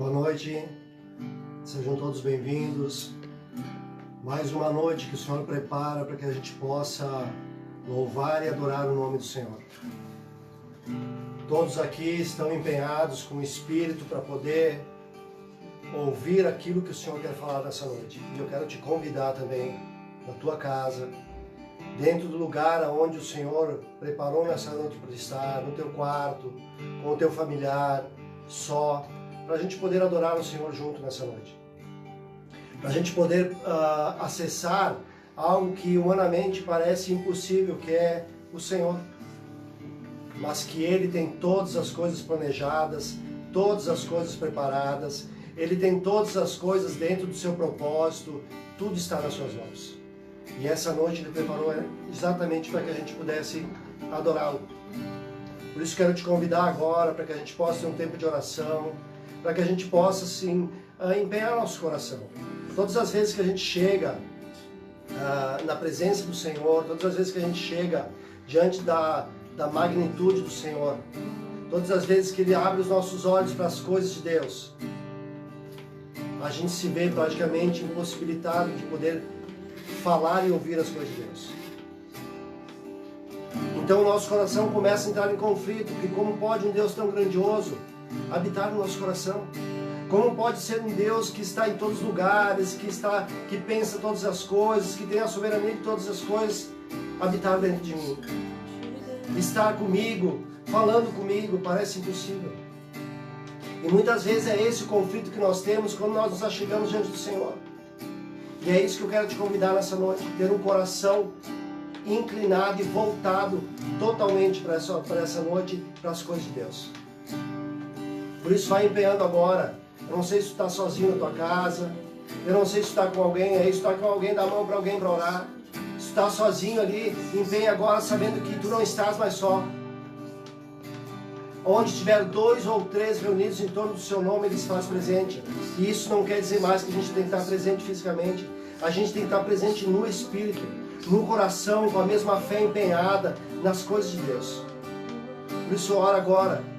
Boa noite, sejam todos bem-vindos. Mais uma noite que o Senhor prepara para que a gente possa louvar e adorar o nome do Senhor. Todos aqui estão empenhados com o Espírito para poder ouvir aquilo que o Senhor quer falar nessa noite. E eu quero te convidar também, na tua casa, dentro do lugar onde o Senhor preparou nessa noite para estar, no teu quarto, com o teu familiar, só, para a gente poder adorar o Senhor junto nessa noite. Para a gente poder acessar algo que humanamente parece impossível, que é o Senhor. Mas que Ele tem todas as coisas planejadas, todas as coisas preparadas, Ele tem todas as coisas dentro do seu propósito, tudo está nas suas mãos. E essa noite Ele preparou exatamente para que a gente pudesse adorá-lo. Por isso quero te convidar agora para que a gente possa ter um tempo de oração, para que a gente possa, sim, empenhar nosso coração. Todas as vezes que a gente chega na presença do Senhor, todas as vezes que a gente chega diante da magnitude do Senhor, todas as vezes que Ele abre os nossos olhos para as coisas de Deus, a gente se vê praticamente impossibilitado de poder falar e ouvir as coisas de Deus. Então o nosso coração começa a entrar em conflito, porque como pode um Deus tão grandioso habitar no nosso coração? Como pode ser um Deus que está em todos os lugares, que pensa todas as coisas, que tem a soberania de todas as coisas, habitar dentro de mim? Estar comigo, falando comigo, parece impossível. E muitas vezes é esse o conflito que nós temos quando nós nos achegamos diante do Senhor. E é isso que eu quero te convidar nessa noite, ter um coração inclinado e voltado totalmente para essa noite, para as coisas de Deus. Por isso vai empenhando agora. Eu não sei se tu está sozinho na tua casa, eu não sei se tu está com alguém aí, se tu está com alguém, dá a mão para alguém para orar. Se tu está sozinho ali, empenha agora sabendo que tu não estás mais só. Onde tiver 2 ou 3 reunidos em torno do seu nome, Ele se faz presente. E isso não quer dizer mais que a gente tem que estar presente fisicamente. A gente tem que estar presente no Espírito, no coração, com a mesma fé empenhada nas coisas de Deus. Por isso ora agora.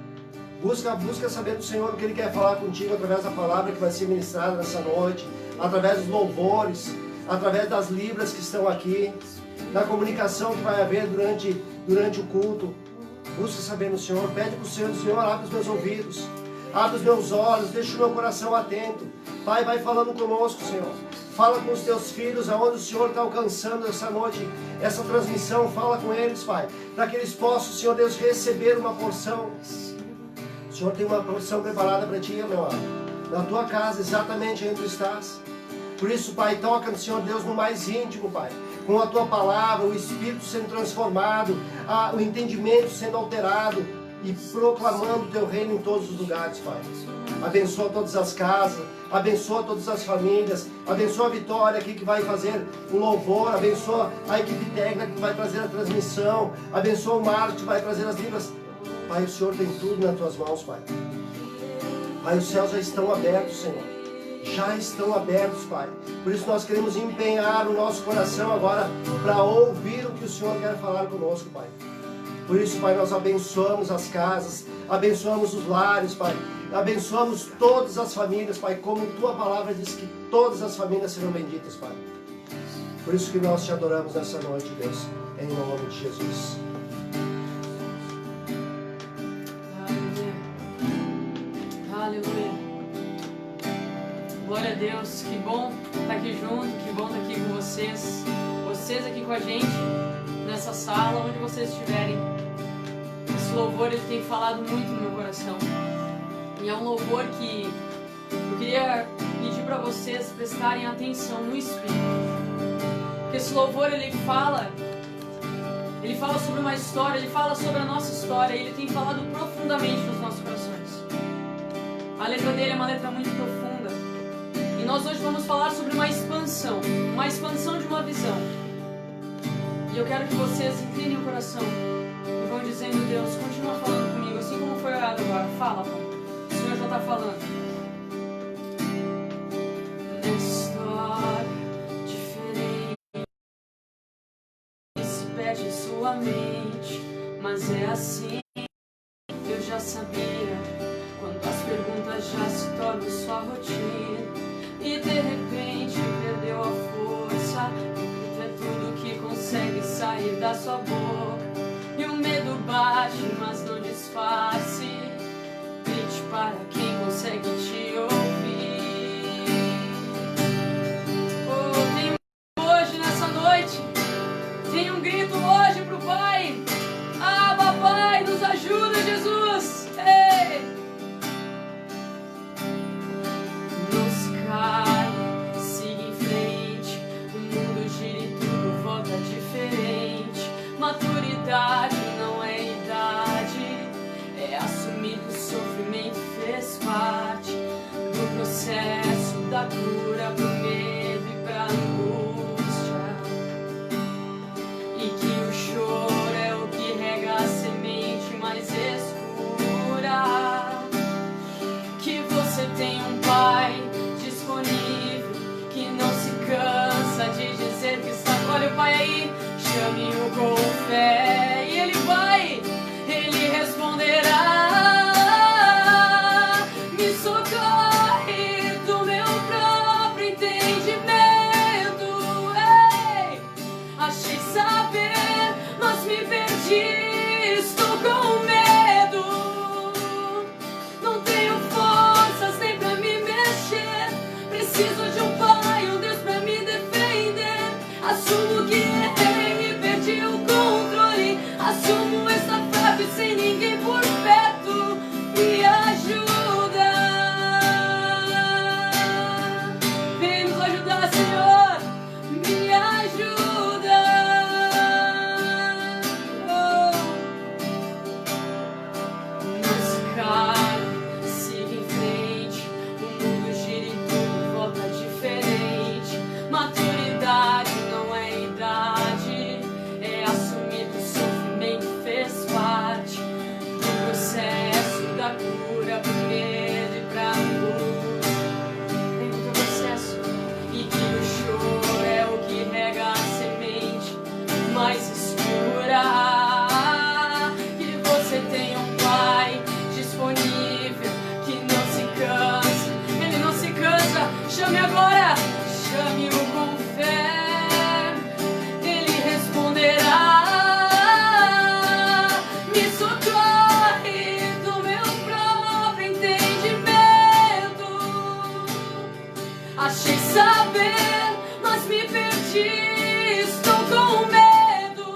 Busca saber do Senhor o que Ele quer falar contigo através da palavra que vai ser ministrada nessa noite, através dos louvores, através das libras que estão aqui, na comunicação que vai haver durante o culto. Busca saber no Senhor, pede para o Senhor, abre os meus ouvidos, abre os meus olhos, deixa o meu coração atento. Pai, vai falando conosco, Senhor. Fala com os teus filhos, aonde o Senhor está alcançando essa noite, essa transmissão. Fala com eles, Pai, para que eles possam, Senhor Deus, receber uma porção. O Senhor tem uma porção preparada para ti, meu amado, na tua casa, exatamente onde tu estás. Por isso, Pai, toca no Senhor Deus no mais íntimo, Pai, com a tua palavra, o Espírito sendo transformado, o entendimento sendo alterado e proclamando o teu reino em todos os lugares, Pai. Abençoa todas as casas, abençoa todas as famílias, abençoa a Vitória aqui que vai fazer o louvor, abençoa a equipe técnica que vai trazer a transmissão, abençoa o Marcos que vai trazer as libras. Pai, o Senhor tem tudo nas tuas mãos, Pai. Pai, os céus já estão abertos, Senhor. Já estão abertos, Pai. Por isso nós queremos empenhar o nosso coração agora para ouvir o que o Senhor quer falar conosco, Pai. Por isso, Pai, nós abençoamos as casas, abençoamos os lares, Pai. Abençoamos todas as famílias, Pai, como Tua palavra diz que todas as famílias serão benditas, Pai. Por isso que nós te adoramos nessa noite, Deus, em nome de Jesus. Aleluia. Glória a Deus, que bom estar aqui junto, que bom estar aqui com vocês. Vocês aqui com a gente, nessa sala, onde vocês estiverem. Esse louvor, ele tem falado muito no meu coração. E é um louvor que eu queria pedir para vocês prestarem atenção no Espírito. Porque esse louvor, ele fala sobre uma história, ele fala sobre a nossa história, e ele tem falado profundamente nos nossos corações. A letra dele é uma letra muito profunda. E nós hoje vamos falar sobre uma expansão de uma visão. E eu quero que vocês inclinem o coração e vão dizendo: Deus, continua falando comigo, assim como foi orado agora. Fala, Pai. O Senhor já está falando. História diferente se perde em sua mente, mas é assim. Eu já sabia quando as perguntas ela já se torna sua rotina e de repente perdeu a força. É tudo que consegue sair da sua boca e o medo bate, mas não disfarce. Grite para quem consegue te ouvir. Oh, tem um hoje nessa noite, tem um grito hoje pro Pai. Ah, papai, nos ajuda, Jesus. Ei! Nos cai, siga em frente. O mundo gira e tudo volta diferente. Maturidade não é idade, é assumir que o sofrimento fez parte do processo da cura pro medo e pra angústia. E que o choro é o que rega a semente mais escura. Que você tem um Pai disponível, que não se cansa de dizer que está. Olha o Pai aí, chame-o com fé e Ele vai, Ele responderá. Me socorre do meu próprio entendimento. Ei! Achei saber, mas me perdi, estou com medo. Não tenho forças nem pra me mexer. Preciso de um Pai, um Deus pra me defender. Assumo que errei e perdi o controle. Assumo esta fraco e sem ninguém por perto. Me ajuda. Vem nos ajudar, Senhor. Me ajuda. Oh. Nos cai, siga em frente. O mundo gira e tudo volta diferente. Maturidade não é idade, é assumir que o sofrimento fez parte do processo da cura pro medo e pra angústia. Tem muito processo e que o choro é o que rega a semente mais escura. Que você tem um Pai disponível, que não se cansa, Ele não se cansa. Chame agora, chame-o com fé, Ele responderá. Me socorre do meu próprio entendimento. Achei saber, mas me perdi, estou com medo.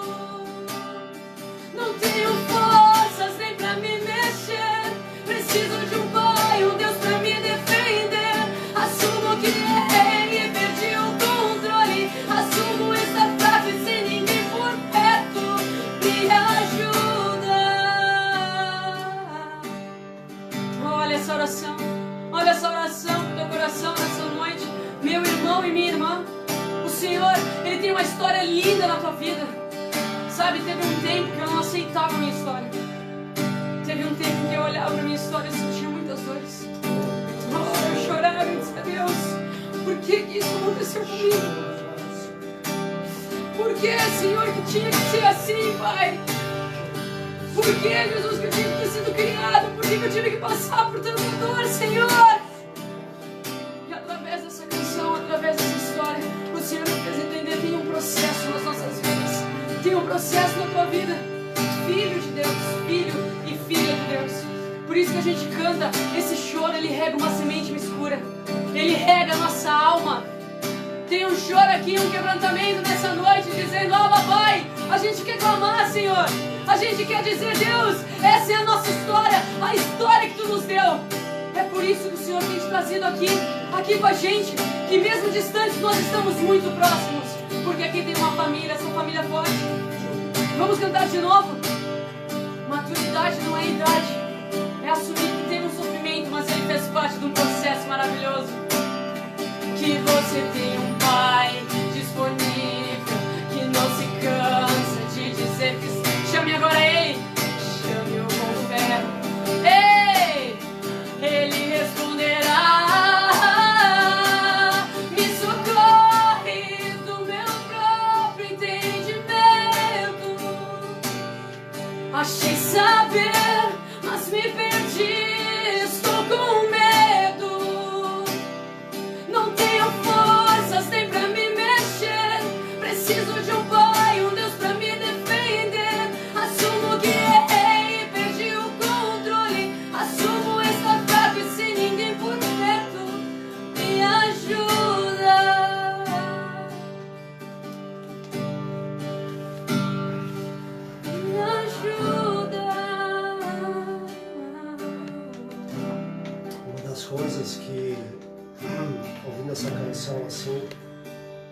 Não tenho forças nem pra me mexer. Preciso de um Pai, um Deus pra me defender. Assumo que errei e perdi o controle. Assumo estar fraco e sem ninguém por perto. Me ajuda. Olha essa oração. Olha essa oração do teu coração nessa noite, meu irmão e minha irmã. O Senhor, Ele tem uma história linda na tua vida. Sabe, teve um tempo que eu não aceitava a minha história. Teve um tempo que eu olhava pra minha história e sentia muitas dores. Oh, eu chorava e disse, Deus, por que isso aconteceu comigo? Por que, Senhor, que tinha que ser assim, Pai? Por que, Jesus, que eu tinha que ter sido criado? Por que eu tive que passar por tanta dor, Senhor? E através dessa canção, através dessa história, o Senhor me fez entender, tem um processo nas nossas vidas. Tem um processo na tua vida. Filho de Deus, filho e filha de Deus. Por isso que a gente canta, esse choro, ele rega uma semente escura. Ele rega a nossa alma. Tem um choro aqui, um quebrantamento nessa noite, dizendo, ó, papai, a gente quer clamar, Senhor. A gente quer dizer, Deus, essa é a nossa história, a história que Tu nos deu. É por isso que o Senhor tem te trazido aqui com a gente, que mesmo distantes nós estamos muito próximos, porque aqui tem uma família, essa família forte. Vamos cantar de novo? Maturidade não é idade, é assumir que tem um sofrimento, mas ele fez parte de um processo maravilhoso. Que você tem um Pai disponível, que não se cansa de dizer que... Chame agora Ele, chame-o com fé. Ei, Ele responderá. Me socorre do meu próprio entendimento. Achei saber, mas me perdi, estou com medo. das coisas que, ouvindo essa canção assim,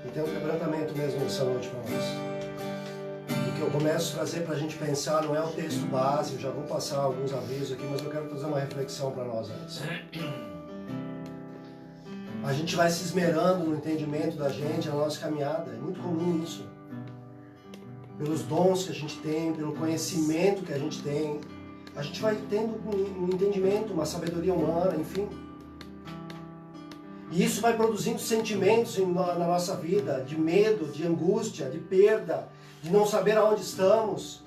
e tem um quebrantamento mesmo nessa noite para nós. O que eu começo a trazer para a gente pensar não é o texto base, eu já vou passar alguns avisos aqui, mas eu quero trazer uma reflexão para nós antes. A gente vai se esmerando no entendimento da gente, na nossa caminhada, é muito comum isso. Pelos dons que a gente tem, pelo conhecimento que a gente tem, a gente vai tendo um entendimento, uma sabedoria humana, enfim. E isso vai produzindo sentimentos na nossa vida, de medo, de angústia, de perda, de não saber aonde estamos.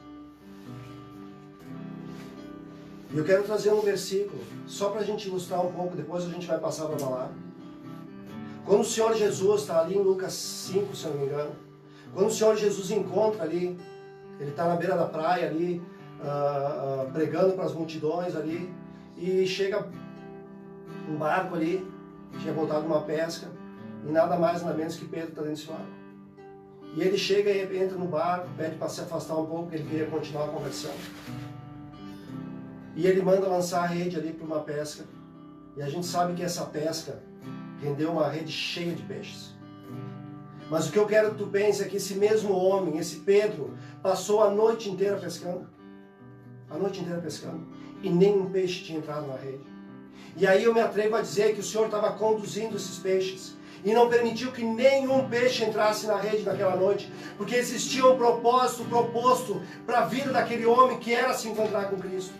E eu quero trazer um versículo, só para a gente ilustrar um pouco, depois a gente vai passar para falar. Quando o Senhor Jesus está ali em Lucas 5, se eu não me engano, quando o Senhor Jesus encontra ali, ele está na beira da praia ali, pregando para as multidões ali, e chega um barco ali, tinha voltado uma pesca, e nada mais nada menos que Pedro está dentro desse barco. E ele chega e entra no barco, pede para se afastar um pouco, porque ele queria continuar a conversão. E ele manda lançar a rede ali para uma pesca, e a gente sabe que essa pesca rendeu uma rede cheia de peixes. Mas o que eu quero que tu pense é que esse mesmo homem, esse Pedro, passou a noite inteira pescando. A noite inteira pescando. E nenhum peixe tinha entrado na rede. E aí eu me atrevo a dizer que o Senhor estava conduzindo esses peixes. E não permitiu que nenhum peixe entrasse na rede naquela noite. Porque existia um propósito proposto para a vida daquele homem que era se encontrar com Cristo.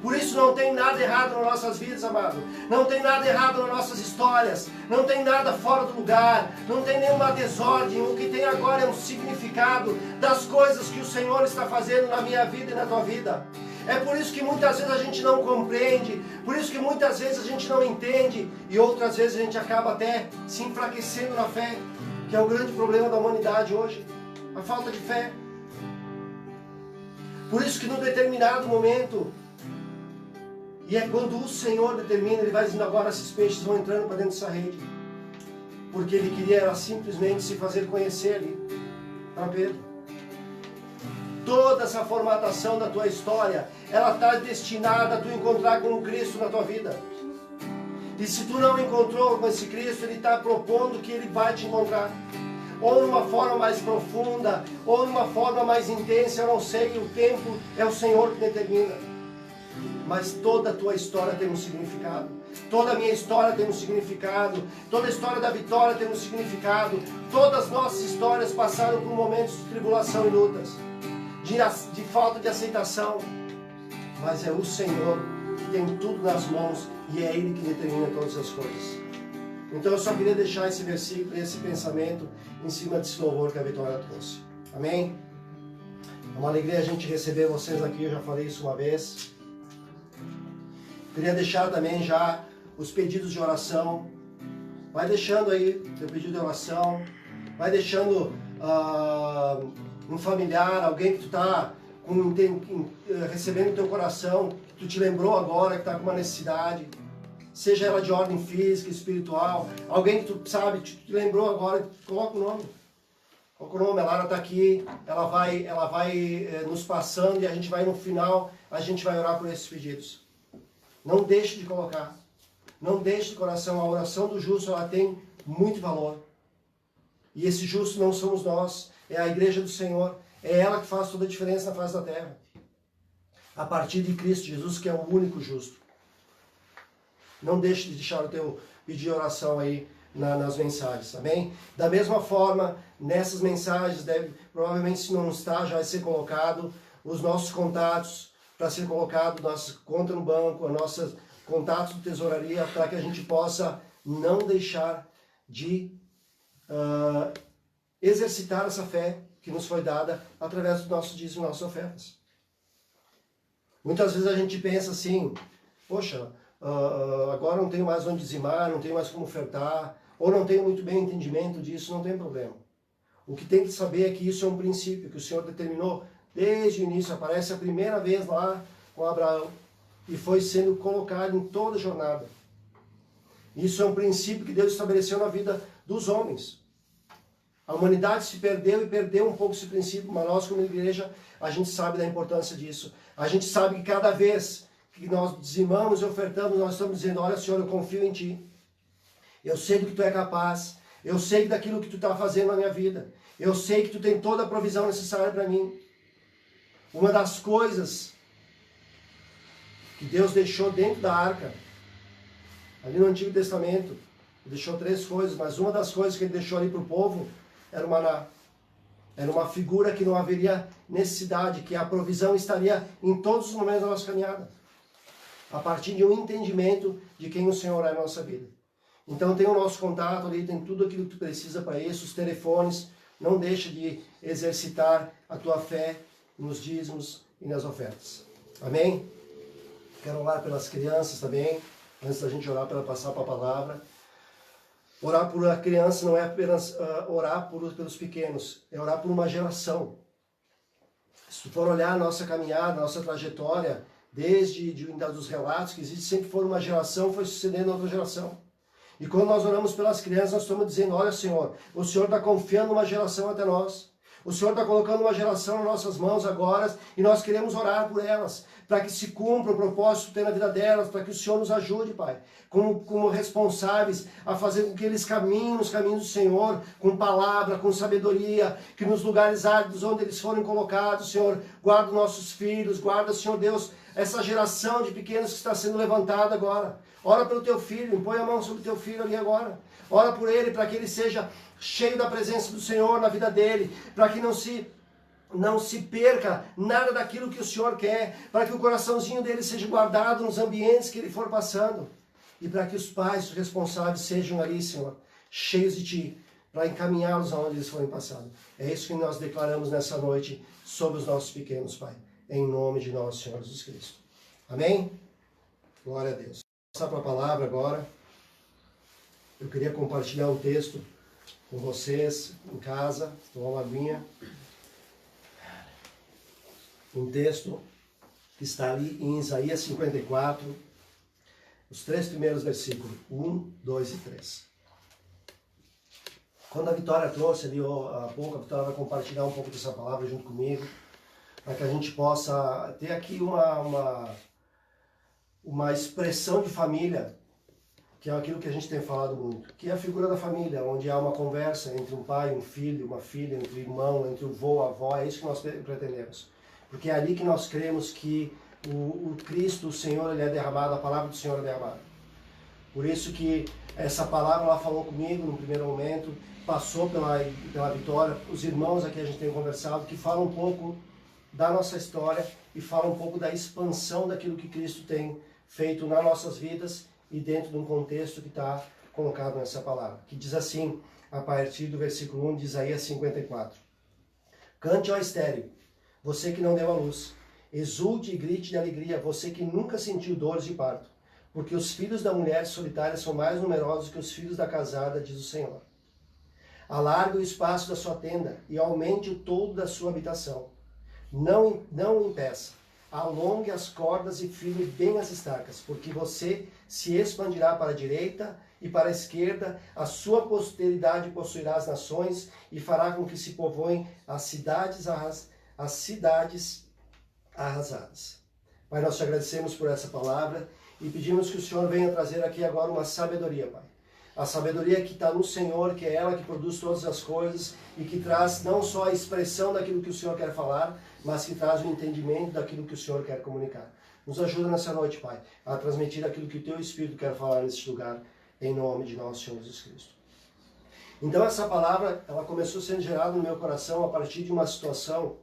Por isso não tem nada errado nas nossas vidas, amado. Não tem nada errado nas nossas histórias. Não tem nada fora do lugar. Não tem nenhuma desordem. O que tem agora é um significado das coisas que o Senhor está fazendo na minha vida e na tua vida. É por isso que muitas vezes a gente não compreende. Por isso que muitas vezes a gente não entende. E outras vezes a gente acaba até se enfraquecendo na fé. Que é o grande problema da humanidade hoje. A falta de fé. Por isso que num determinado momento... E é quando o Senhor determina, Ele vai dizendo agora esses peixes vão entrando para dentro dessa rede. Porque Ele queria simplesmente se fazer conhecer ali para Pedro. Toda essa formatação da tua história, ela está destinada a tu encontrar com o Cristo na tua vida. E se tu não encontrou com esse Cristo, Ele está propondo que Ele vai te encontrar. Ou numa forma mais profunda, ou numa forma mais intensa, eu não sei, o tempo é o Senhor que determina. Mas toda a tua história tem um significado. Toda a minha história tem um significado. Toda a história da Vitória tem um significado. Todas as nossas histórias passaram por momentos de tribulação e lutas. De falta de aceitação. Mas é o Senhor que tem tudo nas mãos. E é Ele que determina todas as coisas. Então eu só queria deixar esse versículo, esse pensamento em cima desse louvor que a Vitória trouxe. Amém? É uma alegria a gente receber vocês aqui. Eu já falei isso uma vez. Queria deixar também já os pedidos de oração. Vai deixando aí teu pedido de oração. Vai deixando um familiar, alguém que tu está recebendo no teu coração, que tu te lembrou agora, que está com uma necessidade. Seja ela de ordem física, espiritual. Alguém que tu sabe, te lembrou agora, coloca o nome. Coloca o nome, a Lara está aqui. Ela vai nos passando e a gente vai no final, a gente vai orar por esses pedidos. Não deixe de colocar. Não deixe de coração. A oração do justo, ela tem muito valor. E esse justo não somos nós. É a igreja do Senhor. É ela que faz toda a diferença na face da terra. A partir de Cristo Jesus, que é o único justo. Não deixe de deixar o teu pedido de oração aí nas mensagens. Amém? Da mesma forma, nessas mensagens, provavelmente se não está, já vai ser colocado os nossos contatos, para ser colocado nossa conta no banco, os nossos contatos de tesouraria, para que a gente possa não deixar de exercitar essa fé que nos foi dada através do nosso dízimo e nossas ofertas. Muitas vezes a gente pensa assim, poxa, agora não tenho mais onde dizimar, não tenho mais como ofertar, ou não tenho muito bem entendimento disso, não tem problema. O que tem que saber é que isso é um princípio que o Senhor determinou desde o início. Aparece a primeira vez lá com Abraão e foi sendo colocado em toda a jornada. Isso é um princípio que Deus estabeleceu na vida dos homens. A humanidade se perdeu e perdeu um pouco esse princípio, mas nós como igreja, a gente sabe da importância disso. A gente sabe que cada vez que nós dizimamos e ofertamos, nós estamos dizendo, olha Senhor, eu confio em Ti. Eu sei do que Tu é capaz. Eu sei daquilo que Tu está fazendo na minha vida. Eu sei que Tu tem toda a provisão necessária para mim. Uma das coisas que Deus deixou dentro da arca, ali no Antigo Testamento, Ele deixou 3 coisas, mas uma das coisas que Ele deixou ali para o povo era o maná. Era uma figura que não haveria necessidade, que a provisão estaria em todos os momentos da nossa caminhada. A partir de um entendimento de quem o Senhor é na nossa vida. Então tem o nosso contato ali, tem tudo aquilo que tu precisa para isso, os telefones. Não deixa de exercitar a tua fé nos dízimos e nas ofertas. Amém? Quero orar pelas crianças também, antes da gente orar para passar para a palavra. Orar por a criança não é apenas orar pelos pequenos, é orar por uma geração. Se tu for olhar a nossa caminhada, a nossa trajetória, desde os relatos que existe, sempre foi uma geração, foi sucedendo outra geração. E quando nós oramos pelas crianças, nós estamos dizendo, olha Senhor, o Senhor está confiando uma geração até nós. O Senhor está colocando uma geração nas nossas mãos agora e nós queremos orar por elas, para que se cumpra o propósito que tem na vida delas, para que o Senhor nos ajude, Pai, como responsáveis a fazer com que eles caminhem nos caminhos do Senhor, com palavra, com sabedoria, que nos lugares áridos onde eles forem colocados, Senhor, guarda os nossos filhos, guarda, Senhor Deus, essa geração de pequenos que está sendo levantada agora. Ora pelo teu filho, impõe a mão sobre o teu filho ali agora. Ora por ele, para que ele seja cheio da presença do Senhor na vida dele, para que não se perca nada daquilo que o Senhor quer, para que o coraçãozinho dele seja guardado nos ambientes que ele for passando, e para que os pais, os responsáveis sejam ali, Senhor, cheios de Ti, para encaminhá-los aonde eles forem passando. É isso que nós declaramos nessa noite sobre os nossos pequenos, Pai, em nome de nosso Senhor Jesus Cristo. Amém? Glória a Deus. Vou passar para a palavra agora. Eu queria compartilhar um texto com vocês em casa, tomar uma aguinha. Um texto que está ali em Isaías 54, os 3 primeiros versículos, 1, 2 e 3. Quando a Vitória trouxe ali há pouco, a Vitória vai compartilhar um pouco dessa palavra junto comigo, para que a gente possa ter aqui uma expressão de família, que é aquilo que a gente tem falado muito, que é a figura da família, onde há uma conversa entre um pai, um filho, uma filha, entre o irmão, entre o vô, a avó, é isso que nós pretendemos. Porque é ali que nós cremos que o Cristo, o Senhor, ele é derramado, a palavra do Senhor é derramada. Por isso que essa palavra ela falou comigo no primeiro momento, passou pela Vitória, os irmãos aqui a gente tem conversado, que falam um pouco da nossa história e falam um pouco da expansão daquilo que Cristo tem feito nas nossas vidas e dentro de um contexto que está colocado nessa palavra. Que diz assim, a partir do versículo 1 de Isaías 54. Cante, ó estéril, você que não deu à luz. Exulte e grite de alegria, você que nunca sentiu dores de parto. Porque os filhos da mulher solitária são mais numerosos que os filhos da casada, diz o Senhor. Alargue o espaço da sua tenda e aumente o toldo da sua habitação. Não impeça. Alongue as cordas e firme bem as estacas, porque você se expandirá para a direita e para a esquerda, a sua posteridade possuirá as nações e fará com que se povoem as cidades arrasadas. Pai, nós te agradecemos por essa palavra e pedimos que o Senhor venha trazer aqui agora uma sabedoria, Pai. A sabedoria que está no Senhor, que é ela que produz todas as coisas e que traz não só a expressão daquilo que o Senhor quer falar, mas que traz o entendimento daquilo que o Senhor quer comunicar. Nos ajuda nessa noite, Pai, a transmitir aquilo que o Teu Espírito quer falar neste lugar, em nome de nosso Senhor Jesus Cristo. Então essa palavra, ela começou sendo gerada no meu coração a partir de uma situação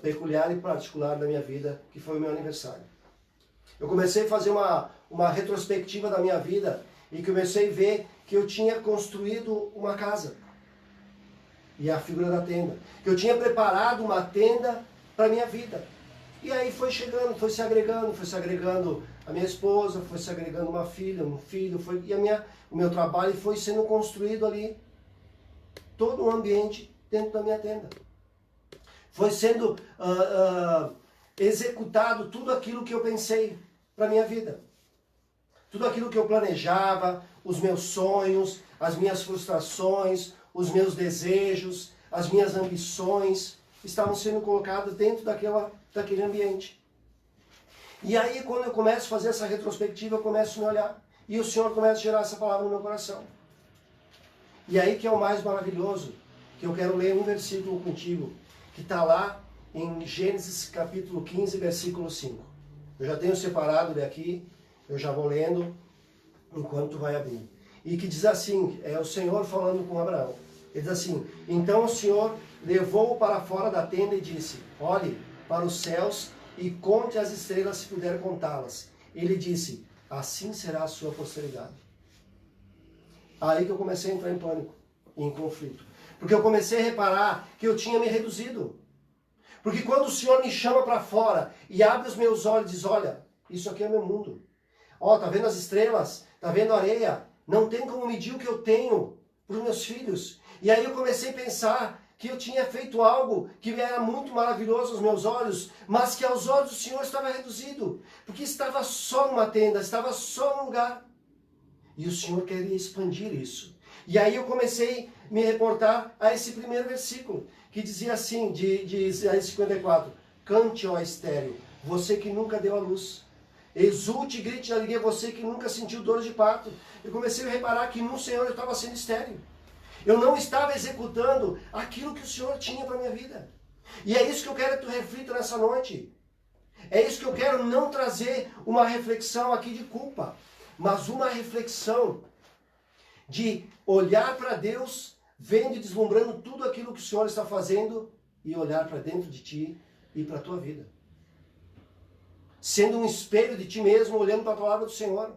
peculiar e particular da minha vida, que foi o meu aniversário. Eu comecei a fazer uma retrospectiva da minha vida e comecei a ver que eu tinha construído uma casa. E a figura da tenda. Que eu tinha preparado uma tenda para a minha vida. E aí foi chegando, foi se agregando a minha esposa, foi se agregando uma filha, um filho, o meu trabalho foi sendo construído ali. Todo um ambiente dentro da minha tenda. Foi sendo executado tudo aquilo que eu pensei para a minha vida. Tudo aquilo que eu planejava, os meus sonhos, as minhas frustrações, os meus desejos, as minhas ambições, estavam sendo colocadas dentro daquele ambiente. E aí, quando eu começo a fazer essa retrospectiva, eu começo a me olhar. E o Senhor começa a gerar essa palavra no meu coração. E aí que é o mais maravilhoso, que eu quero ler um versículo contigo, que está lá em Gênesis capítulo 15, versículo 5. Eu já tenho separado ele aqui, eu já vou lendo enquanto tu vai abrir. E que diz assim, é o Senhor falando com Abraão. Ele diz assim, então o Senhor levou-o para fora da tenda e disse, olhe para os céus e conte as estrelas se puder contá-las. Ele disse, assim será a sua posteridade. Aí que eu comecei a entrar em pânico, em conflito. Porque eu comecei a reparar que eu tinha me reduzido. Porque quando o Senhor me chama para fora e abre os meus olhos e diz, olha, isso aqui é meu mundo. Ó, tá vendo as estrelas? Tá vendo a areia? Não tem como medir o que eu tenho para os meus filhos. E aí eu comecei a pensar que eu tinha feito algo que era muito maravilhoso aos meus olhos, mas que aos olhos do Senhor estava reduzido. Porque estava só numa tenda, estava só num lugar. E o Senhor queria expandir isso. E aí eu comecei a me reportar a esse primeiro versículo, que dizia assim, de Isaías 54, cante, ó estéril, você que nunca deu à luz. Exulte e grite de alegria, você que nunca sentiu dores de parto. Eu comecei a reparar que no Senhor eu estava sendo estéril. Eu não estava executando aquilo que o Senhor tinha para a minha vida. E é isso que eu quero que tu reflita nessa noite. É isso que eu quero, não trazer uma reflexão aqui de culpa, mas uma reflexão de olhar para Deus, vendo e deslumbrando tudo aquilo que o Senhor está fazendo e olhar para dentro de ti e para a tua vida. Sendo um espelho de ti mesmo, olhando para a palavra do Senhor.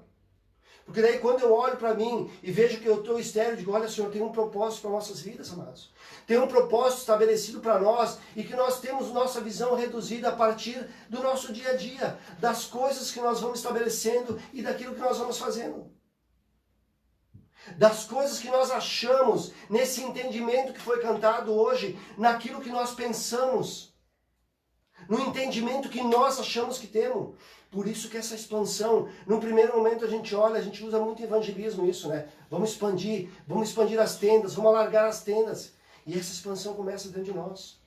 Porque daí quando eu olho para mim e vejo que eu estou estéril, eu digo, olha Senhor, tem um propósito para nossas vidas, amados. Tem um propósito estabelecido para nós e que nós temos nossa visão reduzida a partir do nosso dia a dia, das coisas que nós vamos estabelecendo e daquilo que nós vamos fazendo. Das coisas que nós achamos, nesse entendimento que foi cantado hoje, naquilo que nós pensamos, no entendimento que nós achamos que temos. Por isso que essa expansão, num primeiro momento a gente olha, a gente usa muito evangelismo isso, né? Vamos expandir as tendas, vamos alargar as tendas. E essa expansão começa dentro de nós.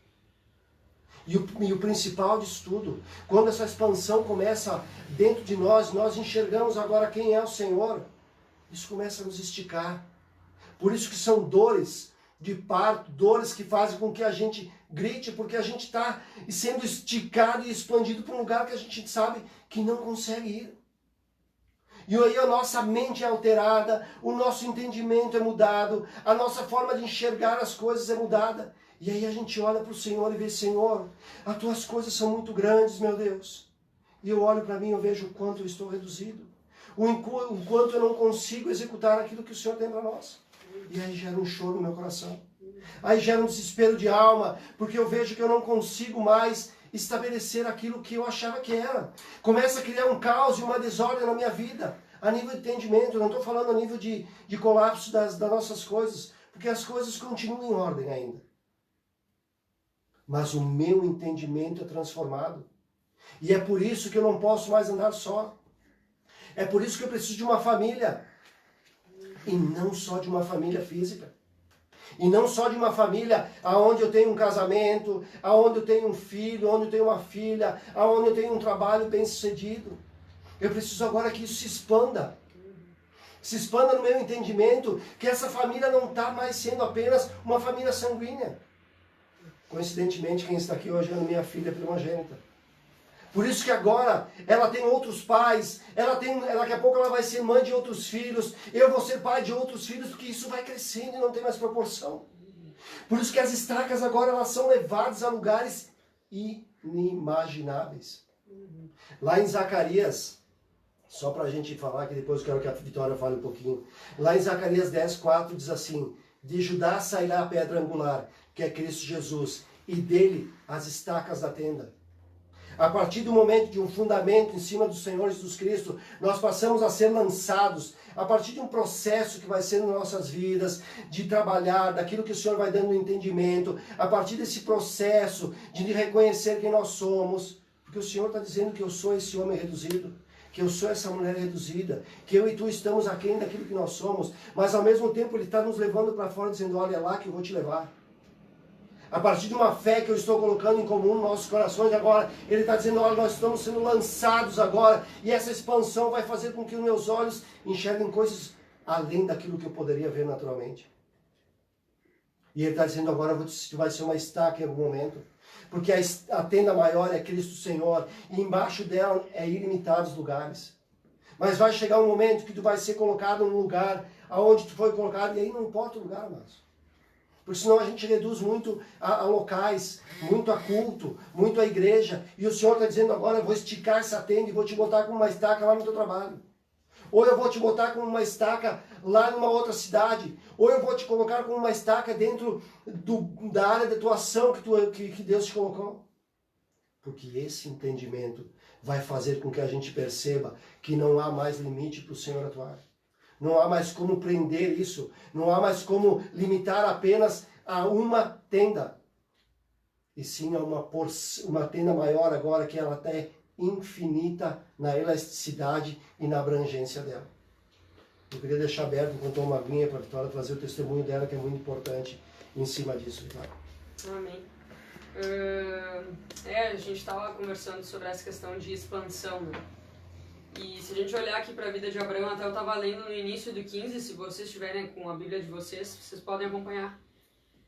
E o principal disso tudo, quando essa expansão começa dentro de nós, nós enxergamos agora quem é o Senhor, isso começa a nos esticar. Por isso que são dores de parto, dores que fazem com que a gente grite, porque a gente está sendo esticado e expandido para um lugar que a gente sabe que não consegue ir. E aí a nossa mente é alterada, o nosso entendimento é mudado, a nossa forma de enxergar as coisas é mudada. E aí a gente olha para o Senhor e vê, Senhor, as tuas coisas são muito grandes, meu Deus. E eu olho para mim e eu vejo o quanto eu estou reduzido. O quanto eu não consigo executar aquilo que o Senhor tem para nós. E aí gera um choro no meu coração. Aí gera um desespero de alma, porque eu vejo que eu não consigo mais estabelecer aquilo que eu achava que era. Começa a criar um caos e uma desordem na minha vida, a nível de entendimento. Eu não estou falando a nível de colapso das nossas coisas, porque as coisas continuam em ordem ainda. Mas o meu entendimento é transformado. E é por isso que eu não posso mais andar só. É por isso que eu preciso de uma família. E não só de uma família física. E não só de uma família onde eu tenho um casamento, onde eu tenho um filho, onde eu tenho uma filha, onde eu tenho um trabalho bem sucedido. Eu preciso agora que isso se expanda. Se expanda no meu entendimento que essa família não está mais sendo apenas uma família sanguínea. Coincidentemente, quem está aqui hoje é a minha filha primogênita. Por isso que agora ela tem outros pais, daqui a pouco ela vai ser mãe de outros filhos, eu vou ser pai de outros filhos, porque isso vai crescendo e não tem mais proporção. Por isso que as estacas agora elas são levadas a lugares inimagináveis. Lá em Zacarias, só para a gente falar, que depois eu quero que a Vitória fale um pouquinho. Lá em Zacarias 10:4 diz assim, de Judá sairá a pedra angular, que é Cristo Jesus, e dele as estacas da tenda. A partir do momento de um fundamento em cima do Senhor Jesus Cristo, nós passamos a ser lançados, a partir de um processo que vai ser nas nossas vidas, de trabalhar, daquilo que o Senhor vai dando no entendimento, a partir desse processo de reconhecer quem nós somos, porque o Senhor está dizendo que eu sou esse homem reduzido, que eu sou essa mulher reduzida, que eu e tu estamos aquém daquilo que nós somos, mas ao mesmo tempo Ele está nos levando para fora dizendo, olha lá que eu vou te levar. A partir de uma fé que eu estou colocando em comum nos nossos corações agora, Ele está dizendo, olha, nós estamos sendo lançados agora, e essa expansão vai fazer com que os meus olhos enxerguem coisas além daquilo que eu poderia ver naturalmente. E Ele está dizendo, agora vai ser uma estaca em algum momento, porque a tenda maior é Cristo Senhor, e embaixo dela é ilimitados lugares. Mas vai chegar um momento que tu vai ser colocado num lugar aonde tu foi colocado, e aí não importa o lugar, mas porque senão a gente reduz muito a locais, muito a culto, muito a igreja. E o Senhor está dizendo agora, eu vou esticar essa tenda e vou te botar com uma estaca lá no teu trabalho. Ou eu vou te botar com uma estaca lá numa outra cidade. Ou eu vou te colocar com uma estaca dentro da área de atuação que Deus te colocou. Porque esse entendimento vai fazer com que a gente perceba que não há mais limite para o Senhor atuar. Não há mais como prender isso. Não há mais como limitar apenas a uma tenda. E sim a uma tenda maior agora, que ela é infinita na elasticidade e na abrangência dela. Eu queria deixar aberto, enquanto uma aguinha para a Vitória trazer o testemunho dela, que é muito importante em cima disso, Vitória. Amém. A gente estava conversando sobre essa questão de expansão, né? E se a gente olhar aqui para a vida de Abraão, até eu estava lendo no início do 15, se vocês estiverem com a Bíblia de vocês podem acompanhar.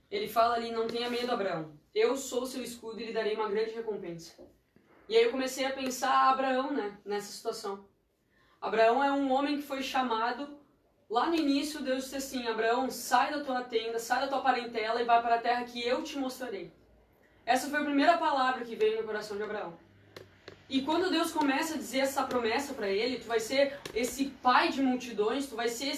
Ele fala ali, não tenha medo, Abraão, eu sou seu escudo e lhe darei uma grande recompensa. E aí eu comecei a pensar Abraão, né, nessa situação. Abraão é um homem que foi chamado, lá no início Deus disse assim, Abraão, sai da tua tenda, sai da tua parentela e vai para a terra que eu te mostrarei. Essa foi a primeira palavra que veio no coração de Abraão. E quando Deus começa a dizer essa promessa para ele, tu vai ser esse pai de multidões, tu vai ser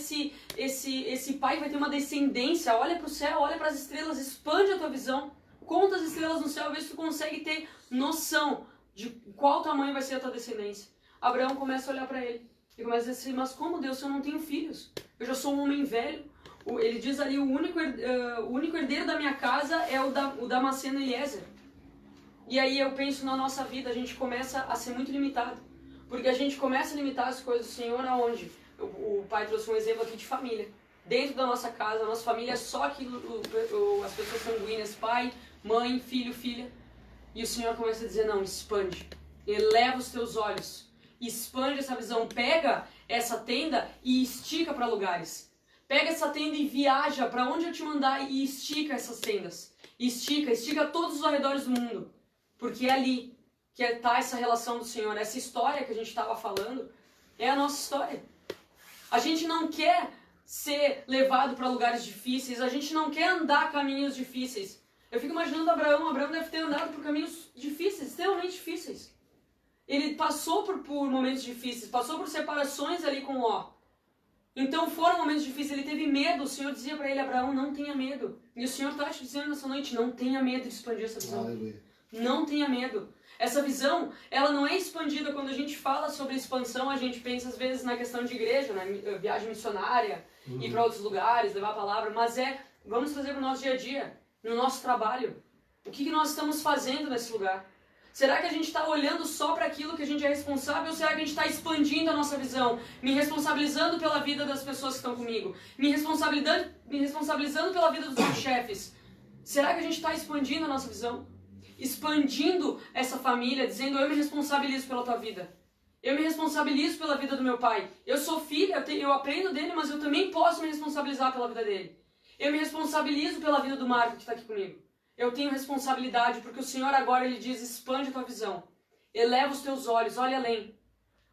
esse pai que vai ter uma descendência, olha para o céu, olha para as estrelas, expande a tua visão, conta as estrelas no céu, vê se tu consegue ter noção de qual tamanho vai ser a tua descendência. Abraão começa a olhar para ele e começa a dizer assim, mas como Deus, se eu não tenho filhos? Eu já sou um homem velho. Ele diz ali, o único herdeiro da minha casa é o Damasceno Eliezer. E aí eu penso na nossa vida, a gente começa a ser muito limitado. Porque a gente começa a limitar as coisas do Senhor aonde? O pai trouxe um exemplo aqui de família. Dentro da nossa casa, a nossa família é só aquilo, as pessoas sanguíneas, pai, mãe, filho, filha. E o Senhor começa a dizer, não, expande. Eleva os teus olhos. Expande essa visão. Pega essa tenda e estica para lugares. Pega essa tenda e viaja para onde eu te mandar e estica essas tendas. Estica todos os arredores do mundo. Porque é ali que está essa relação do Senhor. Essa história que a gente estava falando é a nossa história. A gente não quer ser levado para lugares difíceis. A gente não quer andar caminhos difíceis. Eu fico imaginando Abraão. Abraão deve ter andado por caminhos difíceis, extremamente difíceis. Ele passou por momentos difíceis. Passou por separações ali com Ló. Então foram momentos difíceis. Ele teve medo. O Senhor dizia para ele, Abraão, não tenha medo. E o Senhor está te dizendo nessa noite, não tenha medo de expandir essa visão. Aleluia. Não tenha medo. Essa visão, ela não é expandida. Quando a gente fala sobre expansão, a gente pensa às vezes na questão de igreja, na viagem missionária, ir para outros lugares, levar a palavra, mas vamos fazer para o nosso dia a dia, no nosso trabalho. O que nós estamos fazendo nesse lugar? Será que a gente está olhando só para aquilo que a gente é responsável ou será que a gente está expandindo a nossa visão, me responsabilizando pela vida das pessoas que estão comigo, me responsabilizando pela vida dos meus chefes? Será que a gente está expandindo a nossa visão? Expandindo essa família, dizendo, eu me responsabilizo pela tua vida. Eu me responsabilizo pela vida do meu pai. Eu sou filha, eu aprendo dele, mas eu também posso me responsabilizar pela vida dele. Eu me responsabilizo pela vida do Marco que está aqui comigo. Eu tenho responsabilidade, porque o Senhor agora ele diz, expande a tua visão. Eleva os teus olhos, olha além.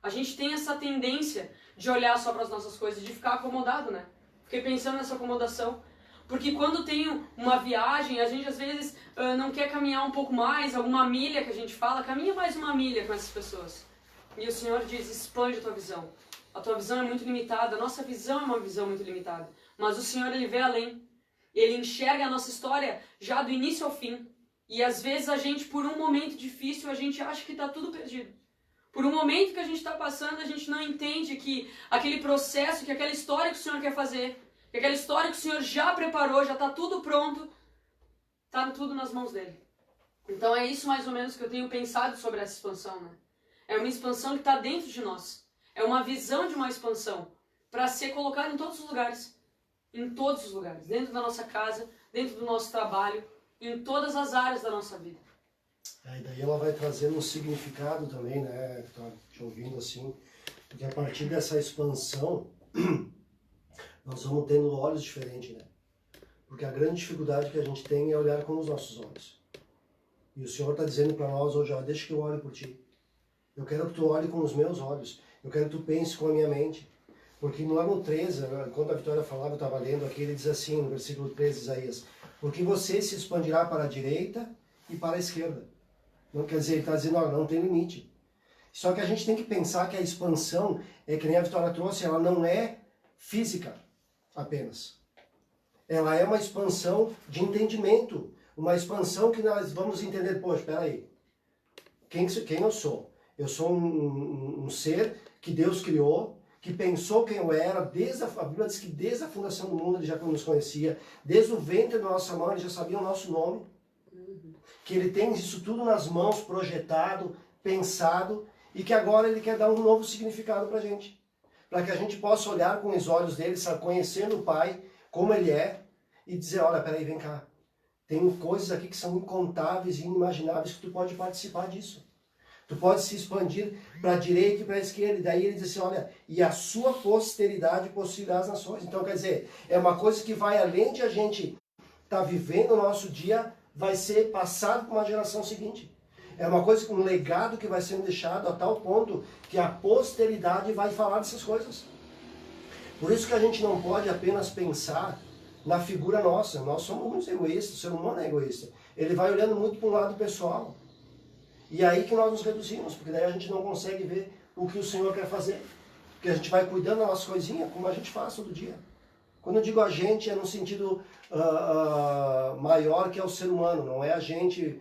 A gente tem essa tendência de olhar só para as nossas coisas, de ficar acomodado, né? Fiquei pensando nessa acomodação. Porque quando tem uma viagem, a gente às vezes não quer caminhar um pouco mais, alguma milha que a gente fala, caminha mais uma milha com essas pessoas. E o Senhor diz, expande a tua visão. A tua visão é muito limitada, a nossa visão é uma visão muito limitada. Mas o Senhor, ele vê além. Ele enxerga a nossa história já do início ao fim. E às vezes a gente, por um momento difícil, a gente acha que está tudo perdido. Por um momento que a gente está passando, a gente não entende que aquele processo, que aquela história que o Senhor quer fazer, que aquela história que o Senhor já preparou, já está tudo pronto, está tudo nas mãos dele. Então é isso mais ou menos que eu tenho pensado sobre essa expansão, né? É uma expansão que está dentro de nós. É uma visão de uma expansão para ser colocada em todos os lugares. Em todos os lugares. Dentro da nossa casa, dentro do nosso trabalho, em todas as áreas da nossa vida. E daí ela vai trazendo um significado também, né? Tá te ouvindo assim, porque a partir dessa expansão, nós vamos tendo olhos diferentes, né? Porque a grande dificuldade que a gente tem é olhar com os nossos olhos. E o Senhor está dizendo para nós hoje, ó, deixa que eu olhe por ti. Eu quero que tu olhe com os meus olhos. Eu quero que tu pense com a minha mente. Porque lá no 13, enquanto a Vitória falava, eu estava lendo aqui, ele diz assim, no versículo 13 de Isaías, porque você se expandirá para a direita e para a esquerda. Não quer dizer, ele está dizendo, ó, não tem limite. Só que a gente tem que pensar que a expansão, que nem a Vitória trouxe, ela não é física apenas. Ela é uma expansão de entendimento. Uma expansão que nós vamos entender, poxa, espera aí, quem eu sou? Eu sou um ser que Deus criou, que pensou quem eu era, a Bíblia diz que desde a fundação do mundo ele já nos conhecia, desde o ventre da nossa mãe ele já sabia o nosso nome, que ele tem isso tudo nas mãos, projetado, pensado, e que agora ele quer dar um novo significado para a gente. Para que a gente possa olhar com os olhos dele, conhecendo o Pai, como ele é, e dizer, olha, peraí, vem cá. Tem coisas aqui que são incontáveis e inimagináveis que tu pode participar disso. Tu pode se expandir para a direita e para a esquerda. E daí ele diz assim, olha, e a sua posteridade possuirá as nações. Então, quer dizer, é uma coisa que vai além de a gente estar vivendo o nosso dia, vai ser passado para uma geração seguinte. É uma coisa, um legado que vai sendo deixado a tal ponto que a posteridade vai falar dessas coisas. Por isso que a gente não pode apenas pensar na figura nossa. Nós somos muito egoístas, o ser humano é egoísta. Ele vai olhando muito para um lado pessoal. E é aí que nós nos reduzimos, porque daí a gente não consegue ver o que o Senhor quer fazer. Porque a gente vai cuidando das nossas coisinhas, como a gente faz todo dia. Quando eu digo a gente, é no sentido maior que é o ser humano. Não é a gente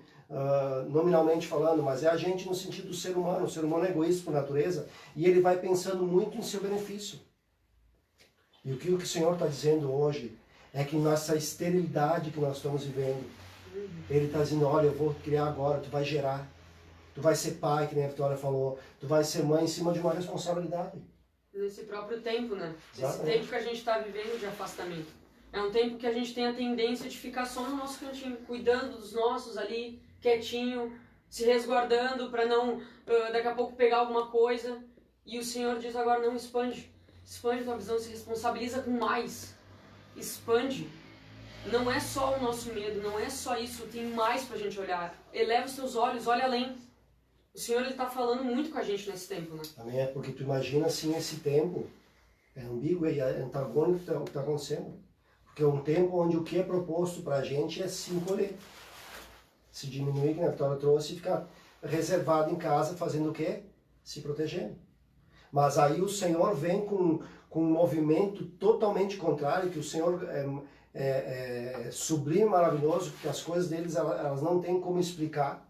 nominalmente falando, mas é a gente no sentido do ser humano. O ser humano é egoísta por natureza e ele vai pensando muito em seu benefício. E o que o Senhor está dizendo hoje é que nessa esterilidade que nós estamos vivendo, Ele está dizendo, olha, eu vou criar agora, tu vai gerar. Tu vai ser pai, que nem a Vitória falou. Tu vai ser mãe em cima de uma responsabilidade. Nesse próprio tempo, né? Exatamente. Nesse tempo que a gente está vivendo de afastamento. É um tempo que a gente tem a tendência de ficar só no nosso cantinho, cuidando dos nossos ali, quietinho, se resguardando para não, daqui a pouco, pegar alguma coisa. E o Senhor diz agora, não, expande. Expande a tua visão, se responsabiliza com mais. Expande. Não é só o nosso medo, não é só isso, tem mais pra gente olhar. Eleva os teus olhos, olha além. O Senhor, Ele tá falando muito com a gente nesse tempo, né? Amém? É porque tu imagina assim esse tempo, é ambíguo e é antagônico o que está acontecendo. Porque é um tempo onde o que é proposto pra gente é se encolher. Se diminuir, que a Vitória trouxe, e ficar reservado em casa fazendo o quê? Se protegendo. Mas aí o Senhor vem com um movimento totalmente contrário, que o Senhor é sublime, maravilhoso, porque as coisas deles elas não têm como explicar.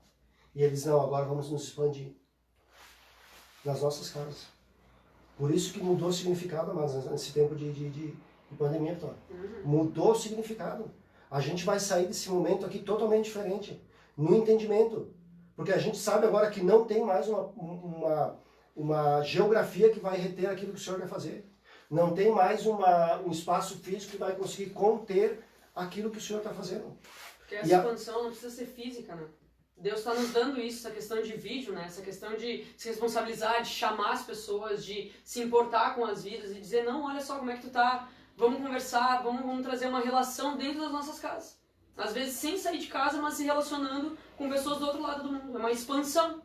E eles, não, agora vamos nos expandir nas nossas casas. Por isso que mudou o significado, mas nesse tempo de pandemia, Vitória. Mudou o significado. A gente vai sair desse momento aqui totalmente diferente, no entendimento. Porque a gente sabe agora que não tem mais uma geografia que vai reter aquilo que o Senhor quer fazer. Não tem mais um espaço físico que vai conseguir conter aquilo que o Senhor está fazendo. Porque essa expansão não precisa ser física, né? Deus está nos dando isso, essa questão de vídeo, né? Essa questão de se responsabilizar, de chamar as pessoas, de se importar com as vidas e dizer, não, olha só como é que tu tá, vamos conversar, vamos trazer uma relação dentro das nossas casas. Às vezes sem sair de casa, mas se relacionando com pessoas do outro lado do mundo. É uma expansão.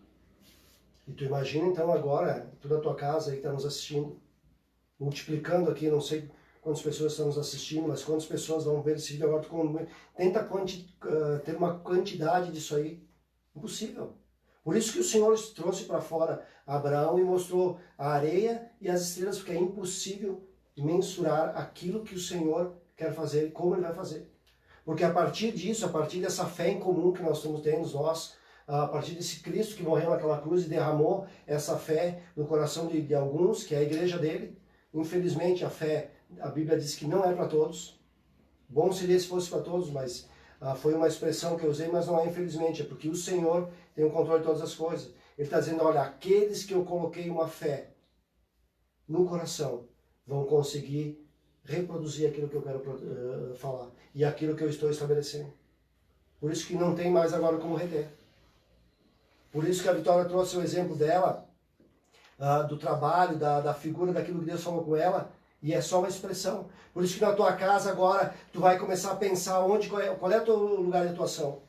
E tu imagina então agora, tu na tua casa aí que está nos assistindo, multiplicando aqui, não sei quantas pessoas estão nos assistindo, mas quantas pessoas vão ver esse vídeo agora, tenta ter uma quantidade disso aí. Impossível. Por isso que o Senhor trouxe para fora Abraão e mostrou a areia e as estrelas, porque é impossível mensurar aquilo que o Senhor quer fazer e como Ele vai fazer. Porque a partir disso, a partir dessa fé em comum que nós estamos tendo, a partir desse Cristo que morreu naquela cruz e derramou essa fé no coração de alguns, que é a igreja dele. Infelizmente, a fé, a Bíblia diz que não é para todos. Bom seria se fosse para todos, mas foi uma expressão que eu usei, mas não é infelizmente. É porque o Senhor tem o controle de todas as coisas. Ele está dizendo, olha, aqueles que eu coloquei uma fé no coração vão conseguir reproduzir aquilo que eu quero falar e aquilo que eu estou estabelecendo. Por isso que não tem mais agora como reter. Por isso que a Vitória trouxe o exemplo dela, do trabalho, da figura, daquilo que Deus falou com ela, e é só uma expressão. Por isso que na tua casa agora, tu vai começar a pensar qual é o teu lugar de atuação.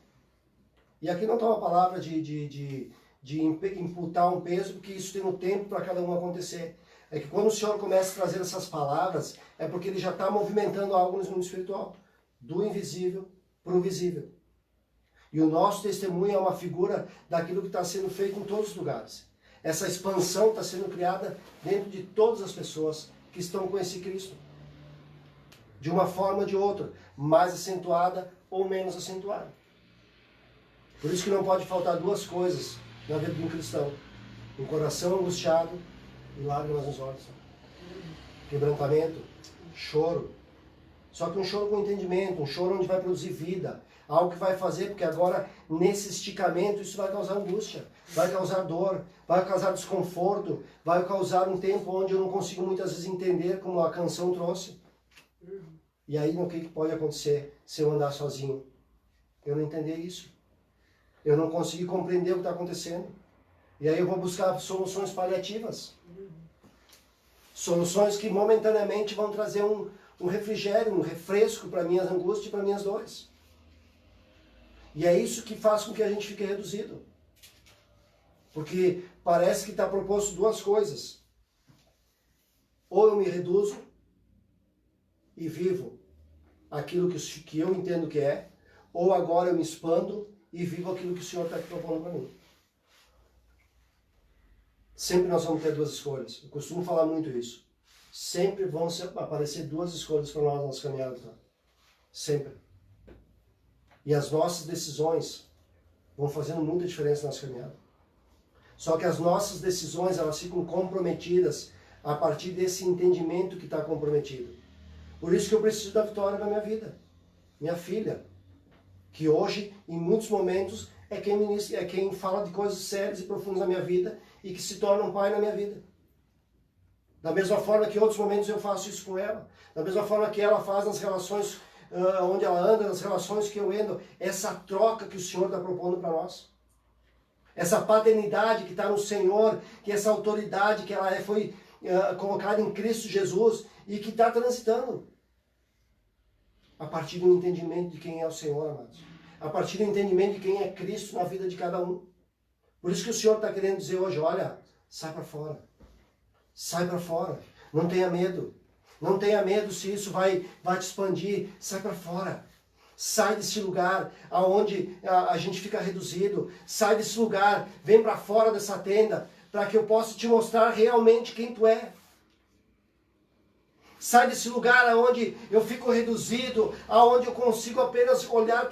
E aqui não está uma palavra de imputar um peso, porque isso tem um tempo para cada um acontecer. É que quando o Senhor começa a trazer essas palavras, é porque Ele já está movimentando algo no mundo espiritual. Do invisível para o visível. E o nosso testemunho é uma figura daquilo que está sendo feito em todos os lugares. Essa expansão está sendo criada dentro de todas as pessoas que estão com esse Cristo. De uma forma ou de outra, mais acentuada ou menos acentuada. Por isso que não pode faltar duas coisas na vida de um cristão. Um coração angustiado e lágrimas nos olhos. Quebrantamento, choro. Só que um choro com entendimento, um choro onde vai produzir vida. Algo que vai fazer, porque agora, nesse esticamento, isso vai causar angústia, vai causar dor, vai causar desconforto, vai causar um tempo onde eu não consigo muitas vezes entender, como a canção trouxe. E aí, o que pode acontecer se eu andar sozinho? Eu não entender isso. Eu não conseguir compreender o que está acontecendo. E aí eu vou buscar soluções paliativas. Soluções que momentaneamente vão trazer um refrigério, um refresco para minhas angústias e para minhas dores. E é isso que faz com que a gente fique reduzido. Porque parece que está proposto duas coisas. Ou eu me reduzo e vivo aquilo que eu entendo que é, ou agora eu me expando e vivo aquilo que o Senhor está propondo para mim. Sempre nós vamos ter duas escolhas. Eu costumo falar muito isso. Sempre vão aparecer duas escolhas para nós nas caminhadas. Tá? Sempre. E as nossas decisões vão fazendo muita diferença na nossa caminhada. Só que as nossas decisões, elas ficam comprometidas a partir desse entendimento que está comprometido. Por isso que eu preciso da Vitória na minha vida. Minha filha, que hoje, em muitos momentos, é quem fala de coisas sérias e profundas na minha vida e que se torna um pai na minha vida. Da mesma forma que em outros momentos eu faço isso com ela. Da mesma forma que ela faz nas relações onde ela anda, nas relações que eu ando. Essa troca que o Senhor está propondo para nós. Essa paternidade que está no Senhor, que essa autoridade que ela foi colocada em Cristo Jesus e que está transitando. A partir do entendimento de quem é o Senhor, amados. A partir do entendimento de quem é Cristo na vida de cada um. Por isso que o Senhor está querendo dizer hoje, olha, sai para fora. Sai para fora. Não tenha medo. Não tenha medo se isso vai te expandir. Sai para fora. Sai desse lugar aonde a gente fica reduzido. Sai desse lugar. Vem para fora dessa tenda para que eu possa te mostrar realmente quem tu é. Sai desse lugar aonde eu fico reduzido, aonde eu consigo apenas olhar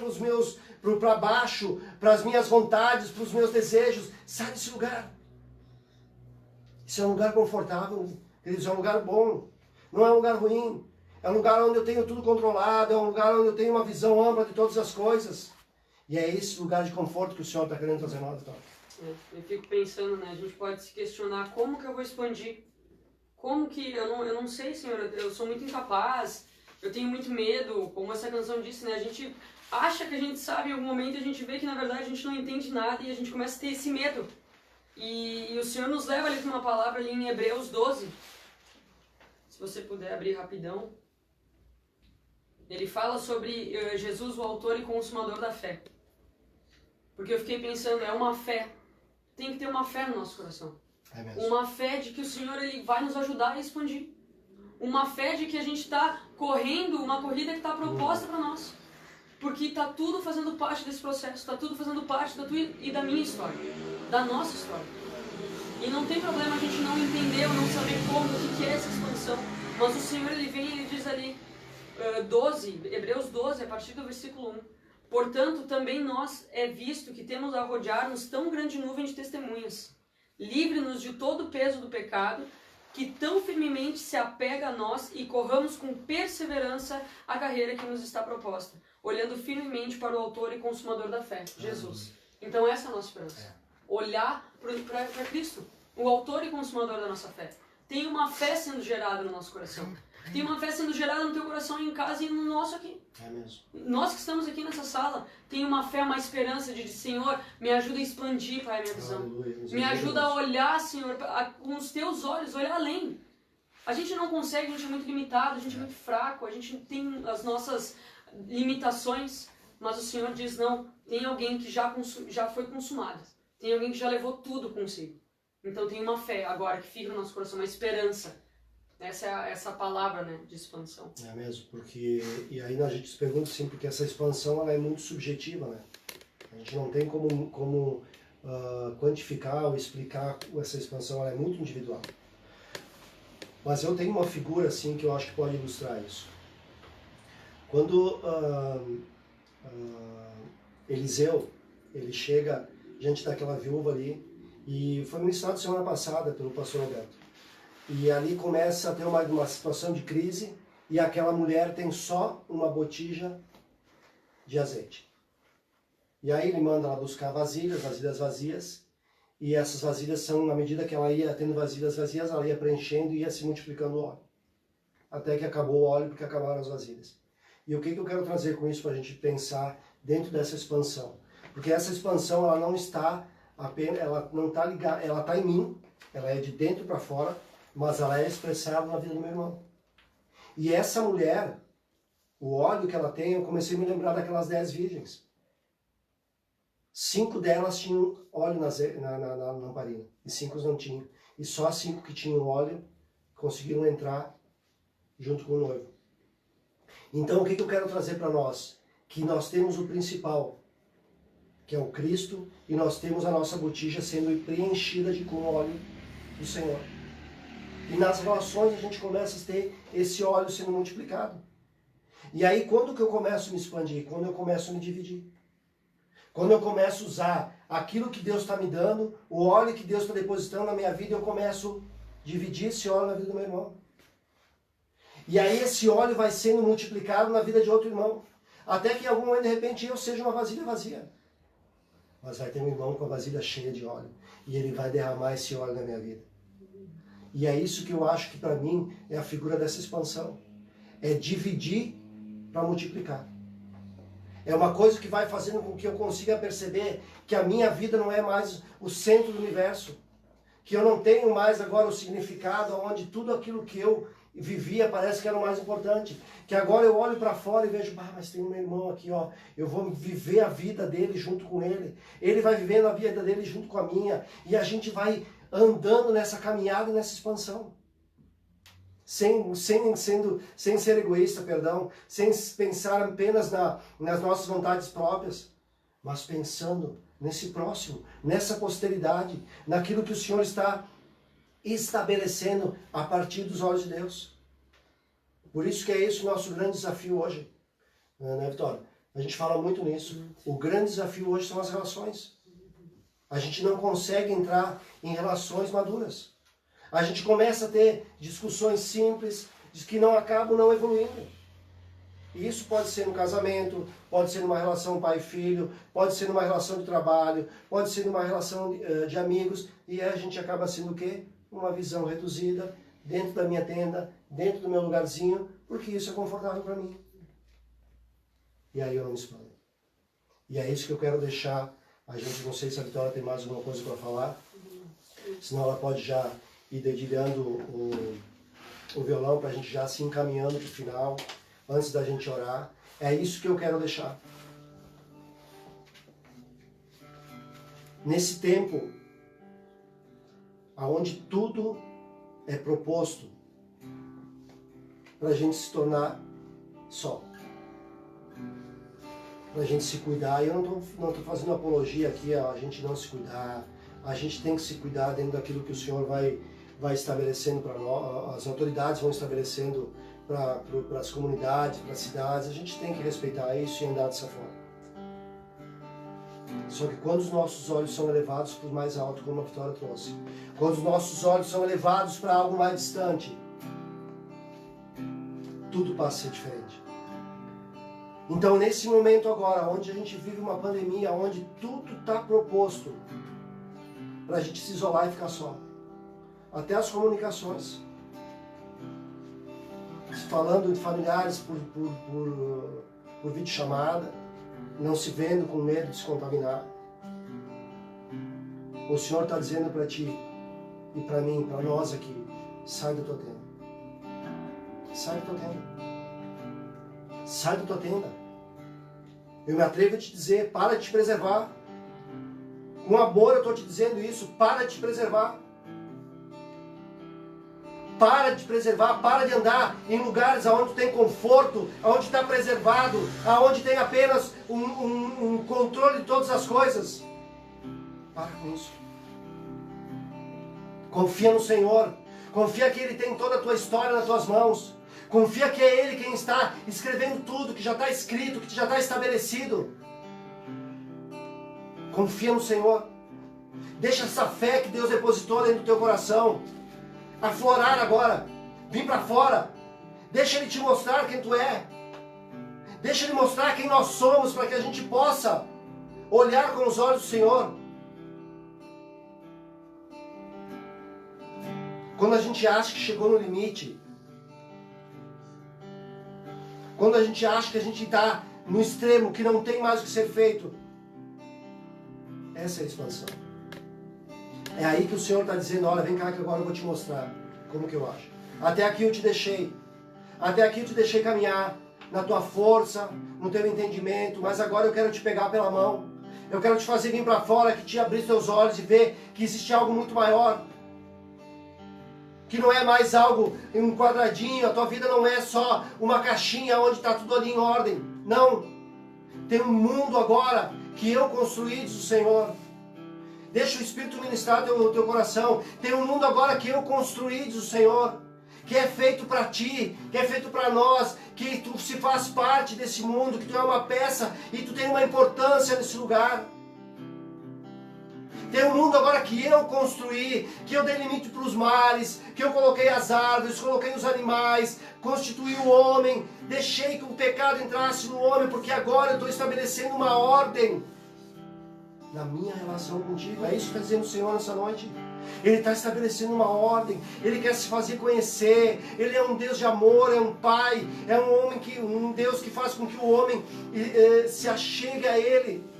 para baixo, para as minhas vontades, para os meus desejos. Sai desse lugar. Isso é um lugar confortável, queridos, é um lugar bom. Não é um lugar ruim. É um lugar onde eu tenho tudo controlado, é um lugar onde eu tenho uma visão ampla de todas as coisas. E é esse lugar de conforto que o Senhor está querendo trazer a nós. Então. Eu fico pensando, né? A gente pode se questionar como que eu vou expandir. Como que... Eu não sei, Senhor, eu sou muito incapaz, eu tenho muito medo, como essa canção disse, né? A gente acha que a gente sabe em algum momento, a gente vê que na verdade a gente não entende nada e a gente começa a ter esse medo. E o Senhor nos leva ali com uma palavra ali em Hebreus 12. Se você puder abrir rapidão. Ele fala sobre Jesus, o autor e consumador da fé. Porque eu fiquei pensando, é uma fé. Tem que ter uma fé no nosso coração. É mesmo. Uma fé de que o Senhor ele vai nos ajudar a expandir. Uma fé de que a gente está correndo uma corrida que está proposta para nós. Porque está tudo fazendo parte desse processo. Está tudo fazendo parte da tua e da minha história. Da nossa história. E não tem problema a gente não entender ou não saber como, o que é essa expansão. Mas o Senhor ele vem e ele diz ali, Hebreus 12, a partir do versículo 1. Portanto, também nós é visto que temos a rodear-nos tão grande nuvem de testemunhas. Livre-nos de todo o peso do pecado, que tão firmemente se apega a nós e corramos com perseverança a carreira que nos está proposta, olhando firmemente para o autor e consumador da fé, Jesus. Então essa é a nossa esperança. Olhar para Cristo, o autor e consumador da nossa fé. Tem uma fé sendo gerada no nosso coração. Tem uma fé sendo gerada no teu coração em casa e no nosso aqui. É mesmo. Nós que estamos aqui nessa sala, tem uma fé, uma esperança de Senhor, me ajuda a expandir, Pai, a minha visão. Aleluia. Me ajuda a olhar, Senhor, com os teus olhos, olhar além. A gente não consegue, a gente é muito limitado, a gente é muito fraco, a gente tem as nossas limitações, mas o Senhor diz, não, tem alguém que já foi consumado. Tem alguém que já levou tudo consigo. Então tem uma fé agora que fica no nosso coração, uma esperança. Essa é essa palavra, né, de expansão. É mesmo, porque... E aí a gente se pergunta sim, porque essa expansão ela é muito subjetiva, né? A gente não tem como quantificar ou explicar essa expansão, ela é muito individual. Mas eu tenho uma figura assim que eu acho que pode ilustrar isso. Quando Eliseu, ele chega diante daquela viúva ali, e foi ministrado semana passada pelo pastor Roberto. E ali começa a ter uma situação de crise, e aquela mulher tem só uma botija de azeite. E aí ele manda ela buscar vasilhas vazias, e essas vasilhas são, na medida que ela ia tendo vasilhas vazias, ela ia preenchendo e ia se multiplicando o óleo. Até que acabou o óleo, porque acabaram as vasilhas. E o que eu quero trazer com isso para a gente pensar dentro dessa expansão? Porque essa expansão, ela não está apenas, ela não está ligada, ela está em mim, ela é de dentro para fora, mas ela é expressada na vida do meu irmão. E essa mulher, o óleo que ela tem, eu comecei a me lembrar daquelas 10 virgens. 5 delas tinham óleo na lamparina, e 5 não tinham. E só as 5 que tinham óleo conseguiram entrar junto com o noivo. Então o que eu quero trazer para nós? Que nós temos o principal, que é o Cristo, e nós temos a nossa botija sendo preenchida com o óleo do Senhor. E nas relações a gente começa a ter esse óleo sendo multiplicado. E aí quando que eu começo a me expandir? Quando eu começo a me dividir. Quando eu começo a usar aquilo que Deus está me dando, o óleo que Deus está depositando na minha vida, eu começo a dividir esse óleo na vida do meu irmão. E aí esse óleo vai sendo multiplicado na vida de outro irmão. Até que em algum momento, de repente, eu seja uma vasilha vazia. Mas vai ter um irmão com a vasilha cheia de óleo. E ele vai derramar esse óleo na minha vida. E é isso que eu acho que para mim é a figura dessa expansão. É dividir para multiplicar. É uma coisa que vai fazendo com que eu consiga perceber que a minha vida não é mais o centro do universo. Que eu não tenho mais agora o significado onde tudo aquilo que eu vivia parece que era o mais importante. Que agora eu olho para fora e vejo, mas tem um meu irmão aqui, ó, eu vou viver a vida dele junto com ele. Ele vai vivendo a vida dele junto com a minha. E a gente vai andando nessa caminhada, nessa expansão. Sem ser egoísta, perdão, sem pensar apenas nas nossas vontades próprias, mas pensando nesse próximo, nessa posteridade, naquilo que o Senhor está estabelecendo a partir dos olhos de Deus. Por isso que é esse o nosso grande desafio hoje, né, Vitória? A gente fala muito nisso. O grande desafio hoje são as relações. A gente não consegue entrar em relações maduras. A gente começa a ter discussões simples, que não acabam não evoluindo. E isso pode ser no casamento, pode ser numa relação pai e filho, pode ser numa relação de trabalho, pode ser numa relação de amigos, e a gente acaba sendo o quê? Uma visão reduzida, dentro da minha tenda, dentro do meu lugarzinho, porque isso é confortável para mim. E aí eu não me expando. E é isso que eu quero deixar. A gente, não sei se a Vitória tem mais alguma coisa para falar, senão ela pode já ir dedilhando o violão para a gente já se encaminhando para o final, antes da gente orar. É isso que eu quero deixar. Nesse tempo, onde tudo é proposto para a gente se tornar só. Para a gente se cuidar. E eu não tô fazendo apologia aqui a gente não se cuidar. A gente tem que se cuidar dentro daquilo que o Senhor vai estabelecendo para nós, as autoridades vão estabelecendo para as comunidades, para as cidades. A gente tem que respeitar isso e andar dessa forma. Só que quando os nossos olhos são elevados para o mais alto, como a Vitória trouxe, quando os nossos olhos são elevados para algo mais distante, tudo passa a ser diferente. Então, nesse momento agora, onde a gente vive uma pandemia, onde tudo está proposto para a gente se isolar e ficar só, até as comunicações. falando de familiares por videochamada, não se vendo com medo de se contaminar. O Senhor está dizendo para ti e para mim, para nós aqui, sai da tua tenda. Sai da tua tenda. Sai da tua tenda. Eu me atrevo a te dizer, para de te preservar. Com amor eu estou te dizendo isso, para de te preservar. Para de te preservar, para de andar em lugares onde tem conforto, onde está preservado, onde tem apenas um controle de todas as coisas. Para com isso. Confia no Senhor. Confia que Ele tem toda a tua história nas tuas mãos. Confia que é Ele quem está escrevendo tudo, que já está escrito, que já está estabelecido. Confia no Senhor. Deixa essa fé que Deus depositou dentro do teu coração aflorar agora. Vim para fora. Deixa Ele te mostrar quem tu é. Deixa Ele mostrar quem nós somos, para que a gente possa olhar com os olhos do Senhor. Quando a gente acha que chegou no limite, quando a gente acha que a gente está no extremo, que não tem mais o que ser feito, essa é a expansão. É aí que o Senhor está dizendo, olha, vem cá que agora eu vou te mostrar como que eu acho. Até aqui eu te deixei. Até aqui eu te deixei caminhar na tua força, no teu entendimento, mas agora eu quero te pegar pela mão. Eu quero te fazer vir para fora, que te abrir teus olhos e ver que existe algo muito maior. Que não é mais algo em um quadradinho, a tua vida não é só uma caixinha onde está tudo ali em ordem. Não. Tem um mundo agora que eu construí, diz o Senhor. Deixa o Espírito ministrar teu coração. Tem um mundo agora que eu construí, diz o Senhor. Que é feito para ti, que é feito para nós, que tu se faz parte desse mundo, que tu é uma peça e tu tem uma importância nesse lugar. Tem um mundo agora que eu construí, que eu dei limite para os mares, que eu coloquei as árvores, coloquei os animais, constituí o homem, deixei que o pecado entrasse no homem, porque agora eu estou estabelecendo uma ordem na minha relação contigo. É isso que está dizendo o Senhor nessa noite. Ele está estabelecendo uma ordem, Ele quer se fazer conhecer, Ele é um Deus de amor, é um Pai, é um Deus que faz com que o homem se achegue a Ele.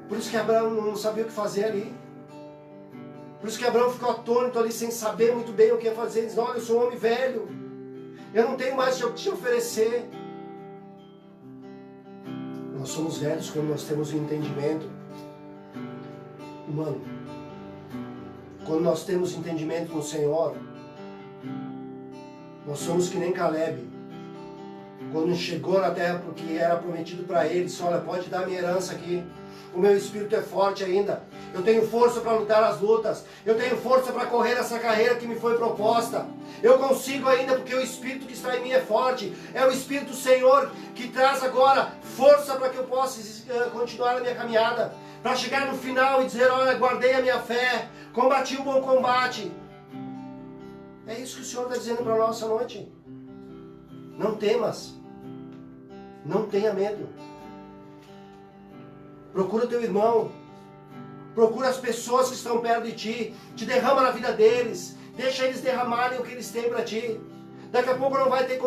Por isso que Abraão não sabia o que fazer ali. Por isso que Abraão ficou atônito ali, sem saber muito bem o que ia fazer. Ele diz, olha, eu sou um homem velho, eu não tenho mais o que te oferecer. Nós somos velhos quando nós temos um entendimento humano. Quando nós temos entendimento no Senhor, nós somos que nem Caleb. Quando chegou na terra porque era prometido para ele, disse, olha, pode dar minha herança aqui. O meu espírito é forte ainda. Eu tenho força para lutar as lutas. Eu tenho força para correr essa carreira que me foi proposta. Eu consigo ainda porque o espírito que está em mim é forte. É o Espírito do Senhor que traz agora força para que eu possa continuar a minha caminhada. Para chegar no final e dizer, olha, guardei a minha fé, combati o bom combate. É isso que o Senhor está dizendo para nós essa noite. Não temas. Não tenha medo. Procura teu irmão. Procura as pessoas que estão perto de ti. Te derrama na vida deles. Deixa eles derramarem o que eles têm para ti. Daqui a pouco não vai ter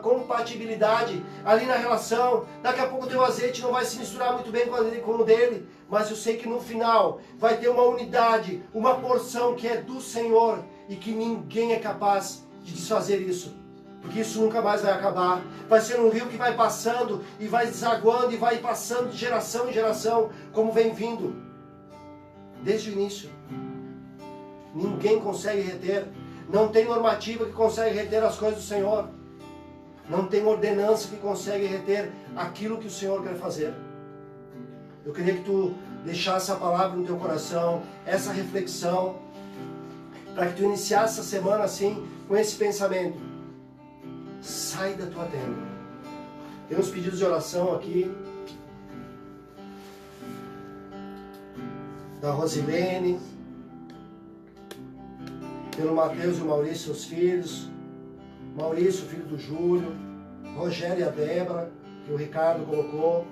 compatibilidade ali na relação. Daqui a pouco o teu azeite não vai se misturar muito bem com o dele. Mas eu sei que no final vai ter uma unidade, uma porção que é do Senhor. E que ninguém é capaz de desfazer isso. Porque isso nunca mais vai acabar. Vai ser um rio que vai passando e vai desaguando e vai passando de geração em geração, como vem vindo desde o início. Ninguém consegue reter. Não tem normativa que consegue reter as coisas do Senhor. Não tem ordenança que consegue reter aquilo que o Senhor quer fazer. Eu queria que tu deixasse a palavra no teu coração, essa reflexão, para que tu iniciasse essa semana assim, com esse pensamento. Sai da tua tenda. Tem uns pedidos de oração aqui. Da Rosilene. Pelo Mateus e o Maurício, seus filhos. Maurício, filho do Júlio. Rogério e a Débora, que o Ricardo colocou.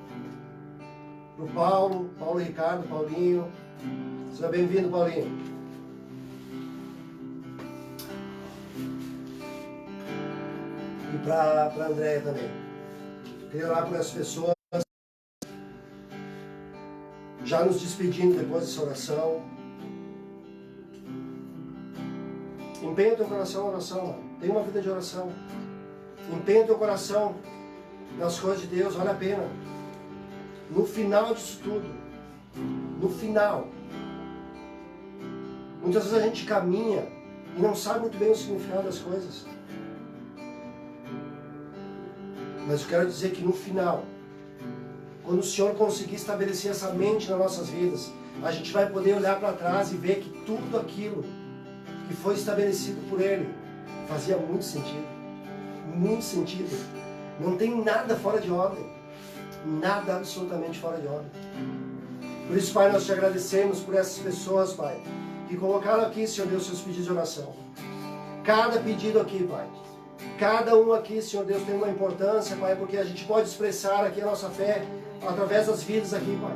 Pro Paulo e Ricardo, Paulinho. Seja bem-vindo, Paulinho. e para a Andréia também. Queria orar por essas pessoas. Já nos despedindo depois dessa oração. Empenha o teu coração na oração, mano. Tem uma vida de oração. Empenha o teu coração nas coisas de Deus, vale a pena. No final disso tudo, no final, muitas vezes a gente caminha e não sabe muito bem o significado das coisas. Mas eu quero dizer que no final, quando o Senhor conseguir estabelecer essa mente nas nossas vidas, a gente vai poder olhar para trás e ver que tudo aquilo que foi estabelecido por Ele fazia muito sentido. Muito sentido. Não tem nada fora de ordem. Nada absolutamente fora de ordem. Por isso, Pai, nós te agradecemos por essas pessoas, Pai, que colocaram aqui, Senhor Deus, seus pedidos de oração. Cada pedido aqui, Pai, cada um aqui, Senhor Deus, tem uma importância, Pai, porque a gente pode expressar aqui a nossa fé através das vidas aqui, Pai.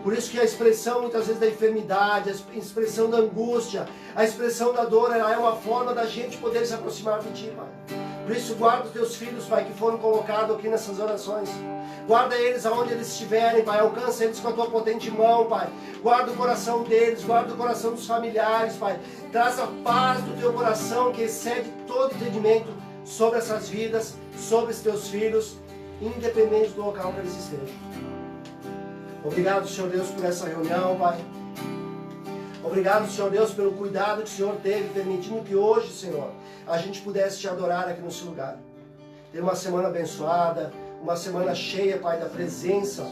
Por isso que a expressão, muitas vezes, da enfermidade, a expressão da angústia, a expressão da dor, ela é uma forma da gente poder se aproximar de Ti, Pai. Por isso, guarda os Teus filhos, Pai, que foram colocados aqui nessas orações. Guarda eles aonde eles estiverem, Pai. Alcança eles com a Tua potente mão, Pai. Guarda o coração deles, guarda o coração dos familiares, Pai. Traz a paz do Teu coração, que excede todo entendimento, sobre essas vidas, sobre os Teus filhos, independente do local que eles estejam. Obrigado, Senhor Deus, por essa reunião, Pai. Obrigado, Senhor Deus, pelo cuidado que o Senhor teve, permitindo que hoje, Senhor, a gente pudesse Te adorar aqui no seu lugar. Ter uma semana abençoada, uma semana cheia, Pai, da presença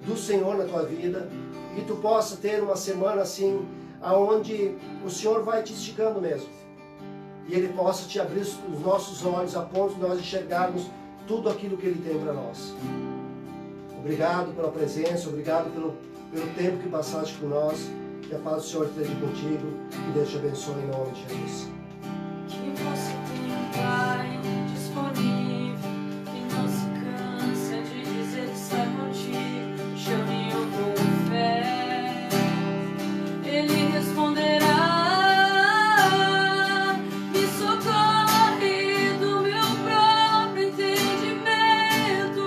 do Senhor na Tua vida. E que Tu possa ter uma semana assim, aonde o Senhor vai te esticando mesmo. E Ele possa Te abrir os nossos olhos a ponto de nós enxergarmos tudo aquilo que Ele tem para nós. Obrigado pela presença, obrigado pelo tempo que passaste com nós. Que a paz do Senhor esteja contigo e Deus te abençoe em nome de Jesus. Que você tem um Pai disponível, que não se cansa de dizer que está contigo. Chame-o com fé, Ele responderá. Me socorre do meu próprio entendimento.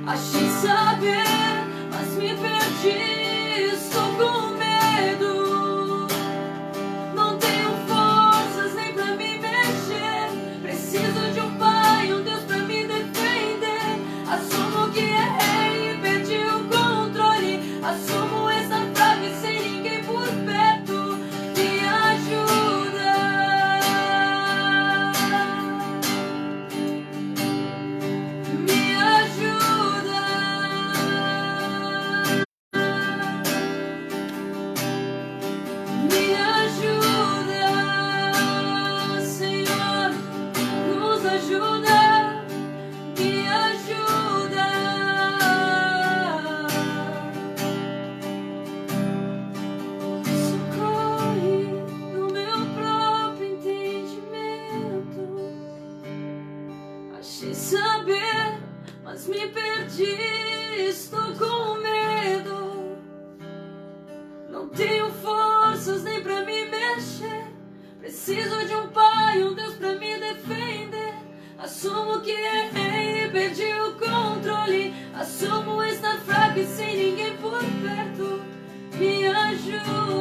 Achei saber, mas me perdi. Estou com medo, não tenho forças nem pra me mexer. Preciso de um pai, um Deus pra me defender. Assumo que errei e perdi o controle. Assumo essa frase sem ninguém por perto. Me ajuda, me ajuda. Me ajuda, Senhor, nos ajuda, me ajuda. Socorre no meu próprio entendimento. Achei saber, mas me perdi, estou com medo. Não tenho forças nem pra me mexer. Preciso de um pai, um Deus pra me defender. Assumo que errei e perdi o controle. Assumo estar fraco e sem ninguém por perto. Me ajuda.